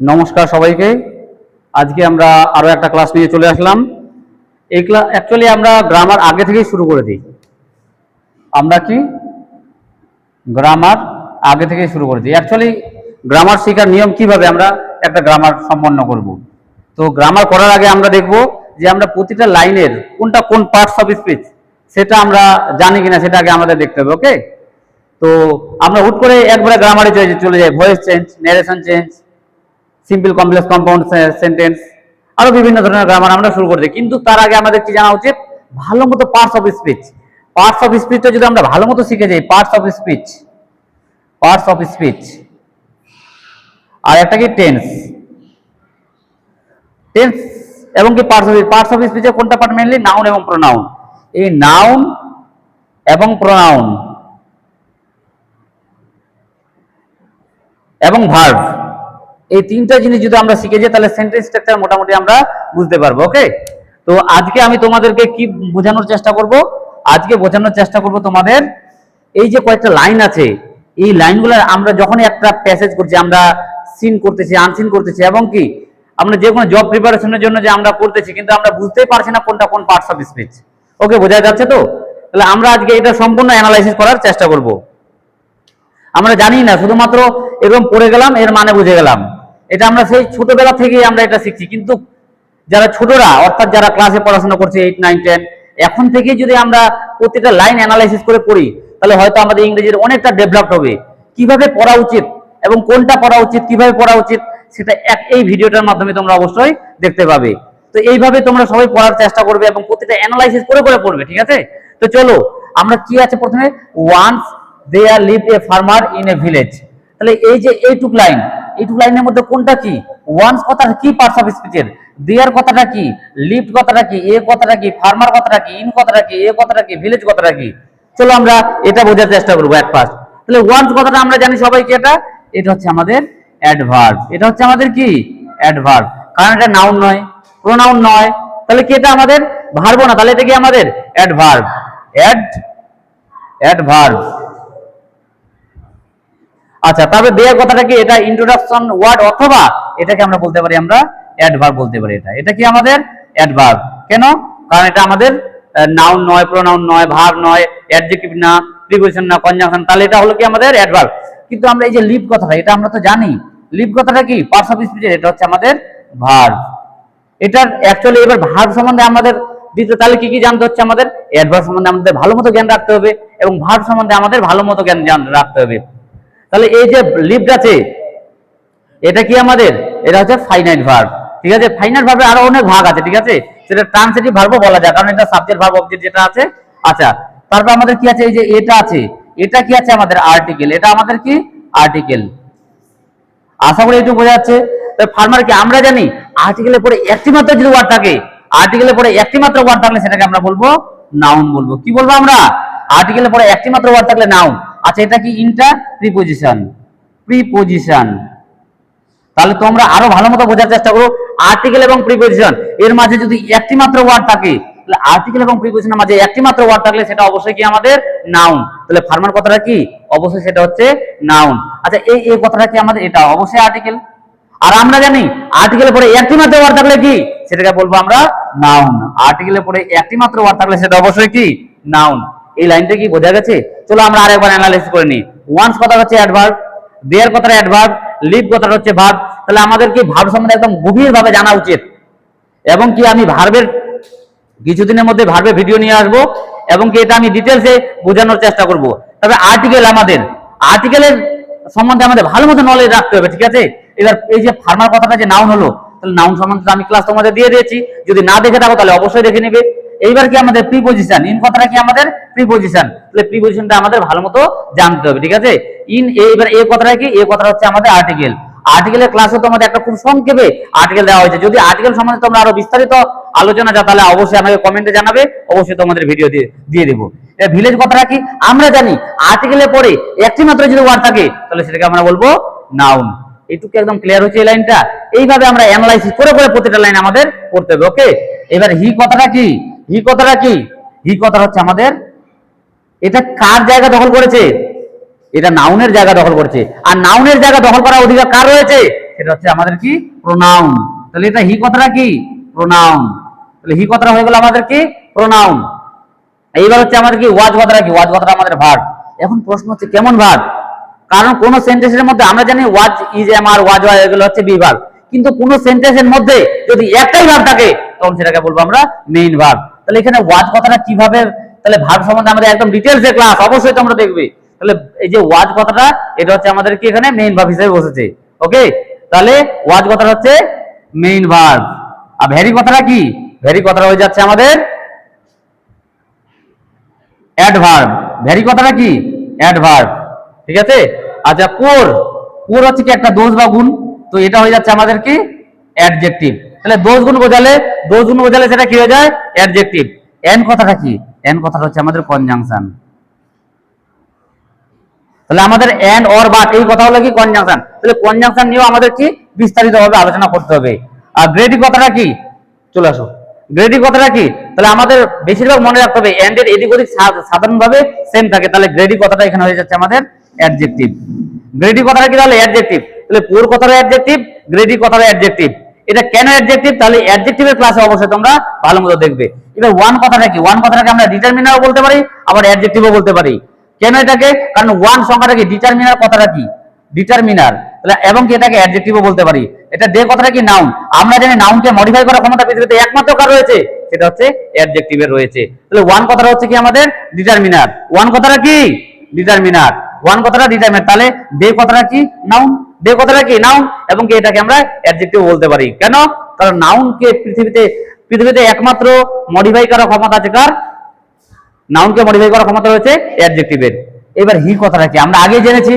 নমস্কার সবাইকে। আজকে আমরা আরো একটা ক্লাস নিয়ে চলে আসলাম। এই ক্লাস অ্যাকচুয়ালি আমরা গ্রামার আগে থেকেই শুরু করে দিই। আমরা কি গ্রামার আগে থেকেই শুরু করে দিই। অ্যাকচুয়ালি গ্রামার শেখার নিয়ম কিভাবে আমরা একটা গ্রামার সম্পন্ন করব। তো গ্রামার করার আগে আমরা দেখব যে আমরা প্রতিটা লাইনের কোনটা কোন পার্টস অফ স্পিচ সেটা আমরা জানি কিনা, সেটা আগে আমাদের দেখতে হবে। ওকে, তো আমরা হুট করে একবারে গ্রামারে চলে যাই। Voice change, narration change, simple complex compound sentence, আরো বিভিন্ন ধরনের গ্রামার আমরা শুরু করে দিই। কিন্তু তার আগে আমাদের কি জানা উচিত, ভালো মতো parts of speech. Parts of স্পিচটা যদি আমরা ভালো মতো শিখে যাই, parts of speech, parts of speech, আর একটা কি টেন্স, টেন্স এবং কি পার্টস অফ স্পিচের কোনটা পার্ট, মেইনলি নাউন এবং প্রোনাউন। এই নাউন এবং প্রোনাউন এবং ভার্ব, এই তিনটা জিনিস যদি আমরা শিখে যাই তাহলে সেন্টেন্স স্ট্রাকচার মোটামুটি আমরা বুঝতে পারবো। ওকে, তো আজকে আমি তোমাদেরকে কি বোঝানোর চেষ্টা করব, আজকে বোঝানোর চেষ্টা করব তোমাদের এই যে কয়েকটা লাইন আছে, এই লাইনগুলো আমরা যখনই একটা প্যাসেজ করছি, আমরা সিন করতেছি, আনসিন করতেছি, এবং কি আমরা যে কোনো জব প্রিপারেশনের জন্য যে আমরা করতেছি, কিন্তু আমরা বুঝতেই পারছি না কোনটা কোন পার্টস অফ স্পিচ। ওকে, বোঝা যাচ্ছে তো? তাহলে আমরা আজকে এটা সম্পূর্ণ অ্যানালাইসিস করার চেষ্টা করব। আমরা জানি না, শুধুমাত্র এরকম পড়ে গেলাম, এর মানে বুঝে গেলাম। এটা আমরা সেই ছোটবেলা থেকেই আমরা এটা শিখছি। কিন্তু যারা ছোটরা, অর্থাৎ যারা ক্লাসে পড়াশোনা করছে 8, 9, 10, এখন থেকেই যদি আমরা প্রতিটা লাইন অ্যানালাইসিস করে পড়ি, তাহলে হয়তো আমাদের ইংরেজির অনেকটা ডেভেলপড হবে। কিভাবে পড়া উচিত এবং কোনটা পড়া উচিত, কিভাবে পড়া উচিত, সেটা এই ভিডিওটার মাধ্যমে তোমরা অবশ্যই দেখতে পাবে। তো এইভাবে তোমরা সবাই পড়ার চেষ্টা করবে এবং প্রতিটা অ্যানালাইসিস করে করে পড়বে। ঠিক আছে, তো চলো আমরা কি আছে প্রথমে, once there lived a farmer in a village. তাহলে এই যে এইটুক লাইন, এইটুক লাইনের মধ্যে কোনটা কি, ওয়ান্স কথাটা কি পার্টস অফ স্পিচের, দেয়ার কথাটা কি, লিভড কথাটা কি, এ কথাটা কি, ফার্মার কথাটা কি, ইন কথাটা কি, এ কথাটা কি, ভিলেজ কথাটা কি। চলো আমরা এটা বোঝার চেষ্টা করবো এক ফার্স্ট। তাহলে ওয়ান্স কথাটা আমরা জানি সবাই কি, এটা হচ্ছে আমাদের অ্যাডভার্ব। এটা হচ্ছে আমাদের কি, অ্যাডভার্ব, কারণ এটা নাউন নয়, প্রোনাউন নয়। তাহলে কি এটা আমাদের ভার্ব না, তাহলে এটা কি আমাদের অ্যাডভার্ব, অ্যাডভার্ব। আচ্ছা, তবে দেয়ার কথাটা কি, এটা ইন্ট্রোডাকশন ওয়ার্ড, অথবা এটাকে আমরা বলতে পারি, আমরা অ্যাডভার্ব বলতে পারি। এটা কি আমাদের অ্যাডভার্ব। কেন? কারণ এটা আমাদের নাউন নয়, প্রোনাউন নয়, ভার্ব নয়, অ্যাডজেক্টিভ না, প্রিপোজিশন না, কনজাংশন। তাহলে এটা হলো কি আমাদের অ্যাডভার্ব। কিন্তু আমরা এই যে লিভ কথাটা, এটা আমরা তো জানি লিভ কথাটা কি পার্টস অফ স্পিচের, এটা হচ্ছে আমাদের ভার্ব। এটার অ্যাকচুয়ালি এবার ভার্ব সম্বন্ধে আমাদের দিতে, তাহলে কি কি জানতে হচ্ছে, আমাদের অ্যাডভার্ব সম্বন্ধে আমাদের ভালো মতো জ্ঞান রাখতে হবে এবং ভার্ব সম্বন্ধে আমাদের ভালো মতো জ্ঞান রাখতে হবে। তাহলে এই যে লিভড আছে, এটা কি আমাদের, এটা হচ্ছে ফাইনাইট ভার্ব। ঠিক আছে, ফাইনাইট ভার্বে আরো অনেক ভাগ আছে। ঠিক আছে, সেটা ট্রান্সিটিভ ভার্বও বলা যায়, কারণ এটা সাবজেক্ট ভার্ব অবজেক্ট যেটা আছে। আচ্ছা, তারপর আমাদের কি আছে, এই যে এটা আছে, এটা কি আছে আমাদের আর্টিকেল, এটা আমাদের কি আর্টিকেল। আশা করি একটু বোঝা যাচ্ছে। ফার্মার কি আমরা জানি, আর্টিকেলের পরে একটি মাত্র যদি ওয়ার্ড থাকে, আর্টিকেলের পরে একটি মাত্র ওয়ার্ড থাকলে সেটাকে আমরা বলবো নাউন বলবো। কি বলবো আমরা, আর্টিকেলের পরে একটি মাত্র ওয়ার্ড থাকলে নাউন। আচ্ছা, এটা কি ইন্টার প্রিপোজিশন, প্রিপোজিশন। তাহলে তোমরা আরো ভালো মতো বোঝার চেষ্টা করো, আর্টিকেল এবং প্রিপোজিশন এর মাঝে যদি একটি মাত্র ওয়ার্ড থাকে, তাহলে আর্টিকেল এবং প্রিপোজিশনের মাঝে একটি মাত্র ওয়ার্ড থাকলে সেটা অবশ্যই কি আমাদের নাউন। তাহলে ফার্মার কথাটা কি, অবশ্যই সেটা হচ্ছে নাউন। আচ্ছা, এই কথাটা কি আমাদের, এটা অবশ্যই আর্টিকেল। আর আমরা জানি আর্টিকেলের পরে একটি মাত্র ওয়ার্ড থাকলে কি, সেটাকে বলবো আমরা নাউন। আর্টিকেলের পরে একটি মাত্র ওয়ার্ড থাকলে সেটা অবশ্যই কি নাউন। এই লাইনটা কি বোঝা গেছে? চলো আমরা আরেকবার অ্যানালাইসিস করে নিই। ওয়ান্স কথা হচ্ছে অ্যাডভার্ব, দেয়ার কথাটা অ্যাডভার্ব, লিভ কথাটা হচ্ছে ভার্ব। তাহলে আমাদের কি ভার্ব সম্বন্ধে একদম গভীরভাবে জানা উচিত। এবং কি আমি ভার্বের কিছুদিনের মধ্যে ভার্বের ভিডিও নিয়ে আসবো, এবং কি এটা আমি ডিটেলসে বোঝানোর চেষ্টা করব। তবে আর্টিকেল, আমাদের আর্টিকেলের সম্বন্ধে আমাদের ভালো মতো নলেজ রাখতে হবে। ঠিক আছে, এবার এই যে ফার্মার কথাটা যে নাউন হলো, তাহলে নাউন সম্বন্ধে আমি ক্লাস তোমাদের দিয়ে দিয়েছি, যদি না দেখে থাকো তাহলে অবশ্যই দেখে নেবে। এইবার কি আমাদের প্রিপোজিশন, ইন কথাটা কি আমাদের প্রিপোজিশন। তাহলে প্রিপোজিশনটা আমাদের ভালো মতো জানতে হবে। ঠিক আছে, ইন, এবার এই কথাটা কি, এই কথাটা হচ্ছে আমাদের আর্টিকেল। আর্টিকেলের ক্লাসে তোমাদের একটা খুব সংক্ষেপে আর্টিকেল দেওয়া হয়েছে। যদি আর্টিকেল সম্বন্ধে তোমরা আরো বিস্তারিত আলোচনা চাও, তাহলে অবশ্যই আমাকে কমেন্টে জানাবে, অবশ্যই তোমাদের ভিডিও দিয়ে দেবো। ভিলেজ কথাটা কি, আমরা জানি আর্টিকেলের পরে একটি মাত্র যদি ওয়ার্ড থাকে তাহলে সেটাকে আমরা বলবো নাউন। এইটুকু একদম ক্লিয়ার হচ্ছে এই লাইনটা। এইভাবে আমরা অ্যানালাইসিস করে করে প্রতিটা লাইন আমাদের পড়তে হবে। ওকে, এবার হি কথাটা কি, হি কথাটা কি, হি কথাটা হচ্ছে আমাদের, এটা কার জায়গা দখল করেছে, এটা নাউনের জায়গা দখল করেছে। আর নাউনের জায়গা দখল করার অধিকার কার রয়েছে, সেটা হচ্ছে আমাদের কি প্রোনাউন। তাহলে এটা হি কথাটা কি প্রোনাউন। তাহলে হি কথাটা হয়ে গেল আমাদের কি প্রোনাউন। এইবার হচ্ছে আমাদের কি ওয়াজ কথাটা কি ওয়াজ কথাটা আমাদের ভার্ব। এখন প্রশ্ন হচ্ছে কেমন ভার্ব, কারণ কোন সেন্টেন্সের মধ্যে আমরা জানি ওয়াজ ইজ এম আর ওয়াজ ওয়াজ এগুলো হচ্ছে বি ভার্ব, কিন্তু কোন সেন্টেন্সের মধ্যে যদি একটাই ভার্ব থাকে তখন সেটাকে বলবো আমরা মেইন ভার্ব। তাহলে এখানে ওয়াজ কথাটা কিভাবে, তাহলে ভার্ব সম্বন্ধে আমাদের একদম ডিটেইলসে ক্লাস অবশ্যই তোমরা দেখবে। তাহলে এই যে ওয়াজ কথাটা এটা হচ্ছে আমাদের কি এখানে মেইন ভার্ব হিসেবে বসেছে। ওকে, তাহলে ওয়াজ কথাটা হচ্ছে মেইন ভার্ব। আর ভেরি কথাটা কি, ভেরি কথাটা হয়ে যাচ্ছে আমাদের অ্যাডভার্ব। ভেরি কথাটা কি অ্যাডভার্ব, ঠিক আছে। আচ্ছা পুর, পুর হচ্ছে কি একটা দোষ বা গুণ, তো এটা হয়ে যাচ্ছে আমাদের কি অ্যাডজেক্টিভ। তাহলে দোষ গুণ বোঝালে, দোষ গুণ বোঝালে সেটা কি হয়ে যায় অ্যাডজেক্টিভ। এন কথাটা কি, এন কথাটা হচ্ছে আমাদের কনজাংশন। তাহলে আমাদের এন্ড অর বাট এই কথা হলো কি কনজাংশন। তাহলে কনজাংশন নিয়েও আমাদের কি বিস্তারিতভাবে আলোচনা করতে হবে। আর গ্রেডি কথাটা কি, চলে আসো, গ্রেডি কথাটা কি, তাহলে আমাদের বেশিরভাগ মনে রাখতে হবে এন্ড এর এদিক ওদিক সাধারণভাবে সেম থাকে। তাহলে গ্রেডি কথাটা এখানে হয়ে যাচ্ছে আমাদের অ্যাডজেক্টিভ। গ্রেডি কথাটা কি তাহলে অ্যাডজেক্টিভ। তাহলে পুর কথাটা অ্যাডজেক্টিভ, গ্রেডি কথাটা অ্যাডজেক্টিভ। এটা কেন অ্যাডজেক্টিভ, তাহলে অ্যাডজেক্টিভের ক্লাসে অবশ্যই তোমরা ভালো মতো দেখবে। এবার ওয়ান কথাটা কি, ওয়ান কথাটাকে আমরা ডিটারমিনারও বলতে পারি আবার অ্যাডজেক্টিভও বলতে পারি। কেন এটাকে, কারণ ওয়ান সংখ্যাটা কি ডিটারমিনার কথাটা কি ডিটারমিনার, তাহলে এবং কি এটাকে অ্যাডজেক্টিভও বলতে পারি। এটা ডে কথাটা কি নাউন, আমরা জানি নাউনকে মডিফাই করার ক্ষমতা পৃথিবীতে একমাত্র কার রয়েছে, সেটা হচ্ছে অ্যাডজেক্টিভের রয়েছে। তাহলে ওয়ান কথাটা হচ্ছে কি আমাদের ডিটারমিনার, ওয়ান কথাটা কি ডিটারমিনার, ওয়ান কথাটা ডিটারমিনার। তাহলে ডে কথাটা কি নাউন, ডে কথাটা কি নাউন, এবং কি এটাকে আমরা অ্যাডজেক্টিভ বলতে পারি। কেন, কারণ নাউনকে পৃথিবীতে একমাত্র মডিফাই করার ক্ষমতা আছে কার, নাউনকে মডিফাই করার ক্ষমতা রয়েছে অ্যাডজেক্টিভের। এবার হি কথাটা কি আমরা আগে জেনেছি,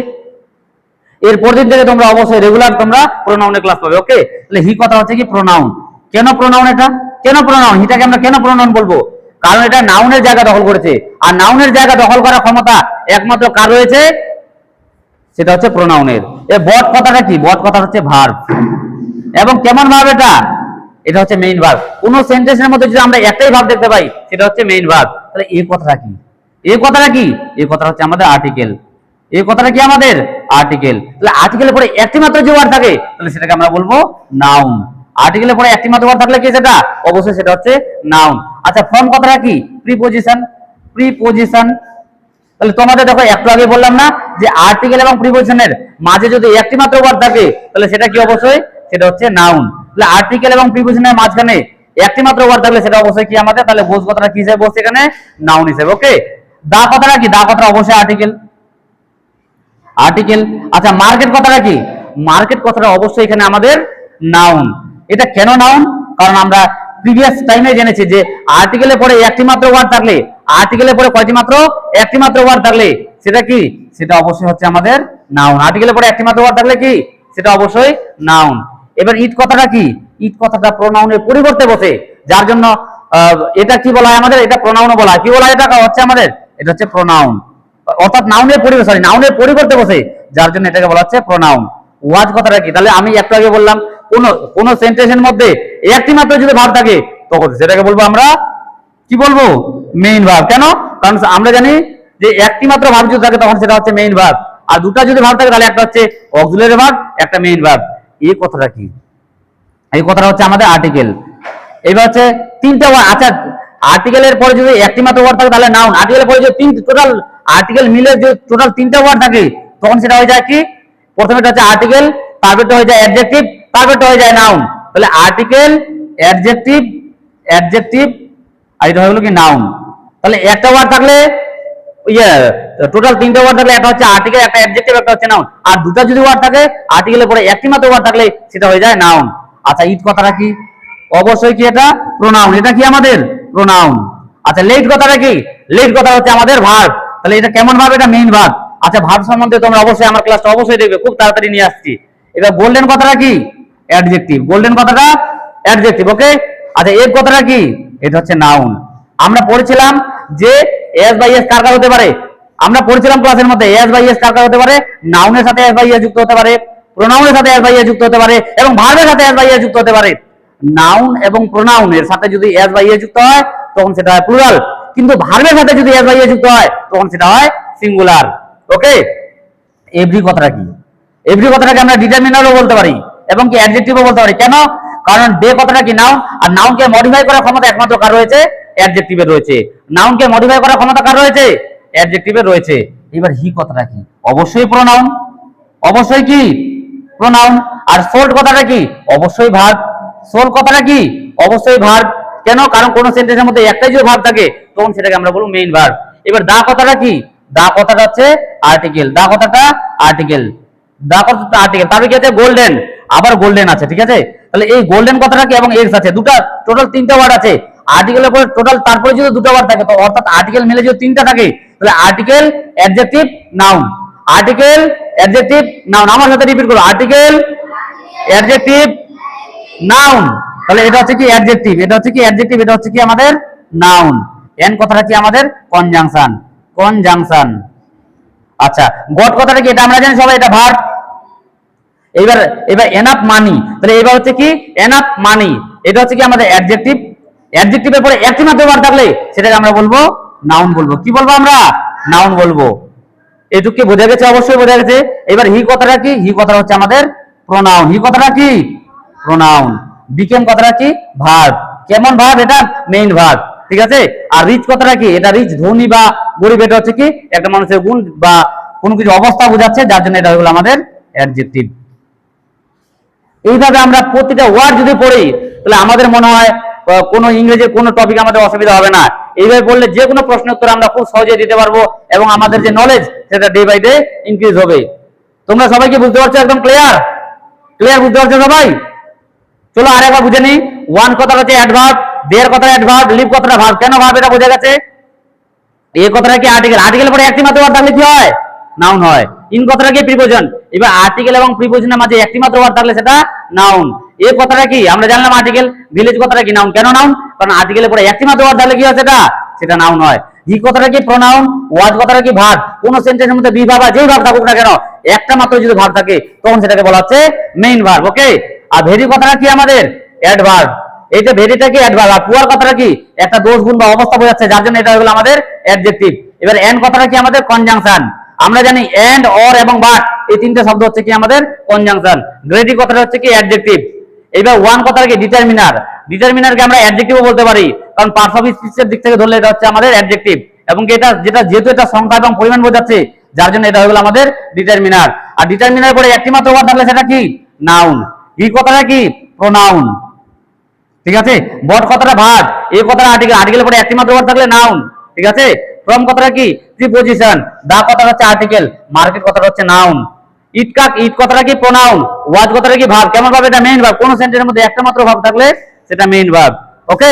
এরপর দিন থেকে তোমরা অবশ্যই রেগুলার তোমরা প্রোনাউনের ক্লাস পাবে। ওকে, তাহলে হি কথা হচ্ছে কি প্রোনাউন। কেন প্রোনাউন, এটা কেন প্রোনাউন, হিটাকে আমরা কেন প্রোনাউন বলবো, কারণ এটা নাউনের জায়গা দখল করেছে, আর নাউনের জায়গা দখল করার ক্ষমতা একমাত্র কার রয়েছে, সেটা হচ্ছে প্রোনাউনের। এ বট কথাটা কি, বট কথা হচ্ছে ভার্ব, এবং কেমন ভার্ব এটা, এটা হচ্ছে মেইন ভার্ব। কোন সেন্টেন্সের মধ্যে যদি আমরা একটাই ভার্ব দেখতে পাই সেটা হচ্ছে মেইন ভার্ব। তাহলে এই কথাটা কি, এই কথাটা কি, এই কথাটা হচ্ছে আমাদের আর্টিকেল। এই কথাটা কি আমাদের আর্টিকেল। তাহলে আর্টিকেলের পরে একটি মাত্র যে ওয়ার্ড থাকে তাহলে সেটাকে আমরা বলবো নাউন। আর্টিকেলের পরে একটি মাত্র ওয়ার্ড থাকলে কি সেটা, অবশ্যই সেটা হচ্ছে নাউন। আচ্ছা ফ্রম কথাটা কি প্রিপজিশন, প্রিপজিশন। তাহলে তোমাদের দেখো একটু আগে বললাম না যে আর্টিকেল এবং প্রিপজিশনের মাঝে যদি একটি মাত্র ওয়ার্ড থাকে তাহলে সেটা কি অবশ্যই সেটা হচ্ছে নাউন। তাহলে আর্টিকেল এবং প্রিপজিশনের মাঝখানে একটি মাত্র ওয়ার্ড থাকলে সেটা অবশ্যই কি আমাদের, তাহলে বোঝ কথাটা কি হিসেবে বসছে এখানে নাউন হিসেবে। ওকে, দা কথাটা কি, দা কথাটা অবশ্যই আর্টিকেল, আর্টিকেল। আচ্ছা মার্কেট কথাটা কি, মার্কেট কথাটা অবশ্যই এখানে আমাদের নাউন। এটা কেন নাউন, কারণ আমরা প্রিভিয়াস টাইমে জেনেছি যে আর্টিকেলের পরে একটি মাত্র ওয়ার্ড থাকলে, আর্টিকেলের পরে কয়টি মাত্র একটি মাত্র ওয়ার্ড থাকলে সেটা কি, সেটা অবশ্যই হচ্ছে আমাদের নাউন। আর্টিকেলের পরে একটি মাত্র ওয়ার্ড থাকলে কি, সেটা অবশ্যই নাউন। এবার ইট কথাটা কি, ইট কথাটা প্রোনাউনের পরিবর্তে বসে, যার জন্য এটা কি বলা হয় আমাদের, এটা প্রোনাউনও বলা হয়। কি বলা হয় এটা হচ্ছে আমাদের, এটা হচ্ছে প্রোনাউন, অর্থাৎ নাউনের পরিবর্তে, সরি নাউনের পরিবর্তে বসে, যার জন্য এটাকে বলা হচ্ছে প্রোনাউন। ওয়াজ কথাটা কি, তাহলে আমি একটু আগে বললাম কোন সেন্টেন্সের মধ্যে একটি মাত্র যদি ভার্ব থাকে তখন সেটাকে বলবো আমরা কি বলবো মেইন ভার্ব। কেন, কারণ আমরা জানি যে একটি মাত্র ভার্ব যদি থাকে তখন সেটা হচ্ছে মেইন ভার্ব, আর দুটো যদি ভার্ব থাকে তাহলে একটা হচ্ছে অক্সিলারি ভার্ব, একটা মেইন ভার্ব। এই কথাটা কি, এই কথাটা হচ্ছে আমাদের আর্টিকেল। এবার হচ্ছে তিনটা ওয়ার্ড, আচ্ছা আর্টিকেলের পরে যদি একটি মাত্র ওয়ার্ড থাকে তাহলে নাউন, আর্টিকেলের পরে যদি টোটাল আর্টিকেল মিলে যে টোটাল তিনটা ওয়ার্ড থাকে তখন সেটা হয়ে যায় কি, প্রথমেটা হচ্ছে আর্টিকেল, তারপরটা হয়ে যায় অ্যাডজেক্টিভ, তারপরটা হয়ে যায় নাউন। তাহলে আর্টিকেল, অ্যাডজেক্টিভ, অ্যাডজেক্টিভ, আর এটা হলো কি নাউন। তাহলে একটা ওয়ার্ড থাকলে টোটাল তিনটা ওয়ার্ড থাকলে একটা হচ্ছে আর্টিকেল, একটা অ্যাডজেক্টিভ, একটা হচ্ছে নাউন। আর দুটো যদি ওয়ার্ড থাকে আর্টিকেলের পরে একটি মাত্র ওয়ার্ড থাকলে সেটা হয়ে যায় নাউন। আচ্ছা ইট কথাটা কি, অবশ্যই কি এটা প্রোনাউন, এটা কি আমাদের প্রোনাউন। আচ্ছা লেট কথাটা কি, লেট কথা হচ্ছে আমাদের ভার্ব। তাহলে এটা কেমন ভার্ব, এটা মেইন ভার্ব। আচ্ছা ভার্ব সম্বন্ধে তোমরা অবশ্যই আমার ক্লাসটা অবশ্যই দেখবে, খুব তাড়াতাড়ি নিয়ে আসছি। এবার গোল্ডেন কথাটা কি অ্যাডজেক্টিভ, গোল্ডেন কথাটা অ্যাডজেক্টিভ। ওকে, আচ্ছা এর কথাটা কি, এটা হচ্ছে নাউন। আমরা পড়েছিলাম যে এস বাই এস কার কার হতে পারে, আমরা পড়েছিলাম ক্লাসের মধ্যে এস বাই এস কার কার হতে পারে, নাউনের সাথে এস বাই এস যুক্ত হতে পারে, প্রোনাউনের সাথে এস বাই এস যুক্ত হতে পারে, এবং ভার্বের সাথে এস বাই এস যুক্ত হতে পারে। নাউন এবং প্রোনাউনের সাথে যদি এস বাই এস যুক্ত হয় তখন সেটা হয় প্লুরাল, কিন্তু ভার্বের সাথে যদি এস বাই এস যুক্ত হয় তখন সেটা হয় সিঙ্গুলার। ওকে, এভরি কথাটা কি, এভরি কথাটাকে আমরা ডিটারমিনারও বলতে পারি এবং কি অ্যাডজেক্টিভও বলতে পারি। কেন? কারণ দে কথাটা কি নাউন, আর নাউনকে মডিফাই করার ক্ষমতা একমাত্র কার রয়েছে? অ্যাডজেক্টিভের রয়েছে। নাউনকে মডিফাই করার ক্ষমতা কার রয়েছে? অ্যাডজেক্টিভের রয়েছে। এবার হি কথাটা কি? অবশ্যই প্রোনাউন, অবশ্যই কি প্রোনাউন। আর সোল্ড কথাটা কি? অবশ্যই ভার্ব। সোল কথাটা কি? অবশ্যই ভার্ব। কেন? কারণ কোন সেন্টেন্সের মধ্যে একটাই যদি ভার্ব থাকে তখন সেটাকে আমরা বলবো মেইন ভার্ব। এবার দা কথাটা কি? দা কথাটা হচ্ছে আর্টিকেল। দা কথাটা আর্টিকেল। দা কথাটা আর্টিকেল। তারপরে কি আছে? গোল্ডেন। আবার গোল্ডেন আছে, ঠিক আছে? তাহলে এই গোল্ডেন কথাটা কি এবং এক্স আছে, দুটো টোটাল তিনটা ওয়ার্ড আছে। আর্টিকেলের পরে টোটাল তারপরে যদি দুটো ওয়ার্ড থাকে তো অর্থাৎ আর্টিকেল মিলে যদি তিনটা থাকে তাহলে article, adjective, noun. Article, adjective, noun. আমার সাথে রিপিট করো, আর্টিকেল, অ্যাডজেক্টিভ, নাউন। তাহলে এটা হচ্ছে কি অ্যাডজেক্টিভ, এটা হচ্ছে কি অ্যাডজেক্টিভ, এটা হচ্ছে কি আমাদের নাউন। এন কথাটা কি আমাদের? কনজাংশন। কনজাংশন। আচ্ছা, গট কথাটা কি? এটা আমরা জানি সবাই, এটা ভার্ব। এবার এবার এনাফ মানি, তাহলে এবার হচ্ছে কি এনাফ মানি, এটা হচ্ছে কি আমাদের অ্যাডজেক্টিভ। অ্যাডজেক্টিভের পরে একটি মাত্র ভার্ব থাকলে সেটাকে আমরা বলবো নাউন বলবো। কি বলবো আমরা? নাউন বলবো। এটুকু কি বোঝা গেছে? অবশ্যই বোঝা গেছে। এবার হি কথাটা কি? হি কথাটা হচ্ছে আমাদের প্রোনাউন। হি কথাটা কি? প্রোনাউন। বিকেম কথাটা কি? ভার্ব। কেমন ভার্ব? এটা মেইন ভার্ব, ঠিক আছে? আর রিচ কথাটা কি? এটা রিচ, ধনী বা গরিব, এটা হচ্ছে কি একটা মানুষের গুণ বা কোনো কিছু অবস্থা বোঝাচ্ছে, যার জন্য এটা হলো আমাদের অ্যাডজেক্টিভ। এইভাবে আমরা প্রতিটা ওয়ার্ড যদি পড়ি তাহলে আমাদের মনে হয় কোনো ইংরেজির কোনো টপিক আমাদের অসুবিধা হবে না। এইভাবে পড়লে যে কোনো প্রশ্ন উত্তর আমরা খুব সহজে দিতে পারবো এবং আমাদের যে নলেজ সেটা ডে বাই ডে ইনক্রিজ হবে। তোমরা সবাই কি বুঝতে পারছো? একদম ক্লিয়ার? ক্লিয়ার বুঝতে পারছো সবাই? চলো আরেকবার বুঝে নিই। ওয়ান কথাটা হচ্ছে অ্যাডভার্ব, দেয়ার কথাটা অ্যাডভার্ব, লিভ কথাটা ভার্ব। কেন ভার্ব? এটা বোঝা গেছে। এ কথাটা কি? আর্টিকেল। আর্টিকেলের পরে একটি মাত্র ওয়ার্ড থাকলে কি হয়? নাউন হয়। ইন কথাটা কি? প্রিপোজিশন। এবার আর্টিকেল এবং প্রিপোজিশনের মাঝে একটি মাত্র ওয়ার্ড থাকলে সেটা নাউন। এ কথাটা কি? আমরা জানলাম আর্টিকেল। ভিলেজ কথাটা কি? নাউন। কেন নাউন? কারণ আর্টিকেলের পরে একটি মাত্র ওয়ার্ড থাকলে কি হয়? সেটা সেটা নাউন হয়। হি কথাটা কি? প্রোনাউন। ওয়াজ কথাটা কি? ভার্ব। কোন সেন্টেন্সের মধ্যে বি ভার্ব বা যেই ভার্ব থাকুক না কেন একটা মাত্র যদি ভার্ব থাকে তখন সেটাকে বলা হচ্ছে main verb. Okay. Are very কথাটা কি আমাদের? অ্যাডভার্ব। এইটা ভেরিটা কি? অ্যাডভার্ব। আর পুয়ার কথাটা কি? একটা দোষ, গুণ বা অবস্থা বোঝাচ্ছে, যার জন্য এটা হলো আমাদের অ্যাডজেক্টিভ। এবার এন্ড কথাটা কি আমাদের? কনজাংশন। আমরা জানি এন্ড, অর এবং বাট এই তিনটে শব্দ হচ্ছে কি আমাদের কনজাংশন। গ্রেডি কথাটা হচ্ছে কি? অ্যাডজেক্টিভ। এবার ওয়ান কথাটা কি? ডিটারমিনার। ডিটারমিনারকে আমরা অ্যাডজেক্টিভও বলতে পারি, কারণ পার্টস অফ স্পিচের দিক থেকে ধরলে এটা হচ্ছে আমাদের অ্যাডজেক্টিভ। এবং এটা যেহেতু এটা সংখ্যা এবং পরিমাণ বোঝাচ্ছে যার জন্য এটা হলো আমাদের ডিটারমিনার। আর ডিটারমিনার পরে একটি মাত্র ওয়ার্ড থাকলে সেটা কি? নাউন। ই কথাটা কি? প্রোনাউন, ঠিক আছে? বট কথাটা ভার্ব, এই কথাটা আর্টিকেল। আর্টিকেলের পরে একটি মাত্র ওয়ার্ড থাকলে নাউন, ঠিক আছে? ফ্রম কথাটা কি? প্রিপোজিশন। দা কথাটা হচ্ছে আর্টিকেল। মার্কেট কথাটা হচ্ছে নাউন। ইট কথাটা কি? প্রোনাউন। ওয়াজ কথাটা কি? ভার্ব। কেমন ভাবে? এটা মেইন ভার্ব। কোন সেন্টেন্সের মধ্যে একটা মাত্র ভার্ব থাকলে সেটা মেইন ভার্ব। ওকে।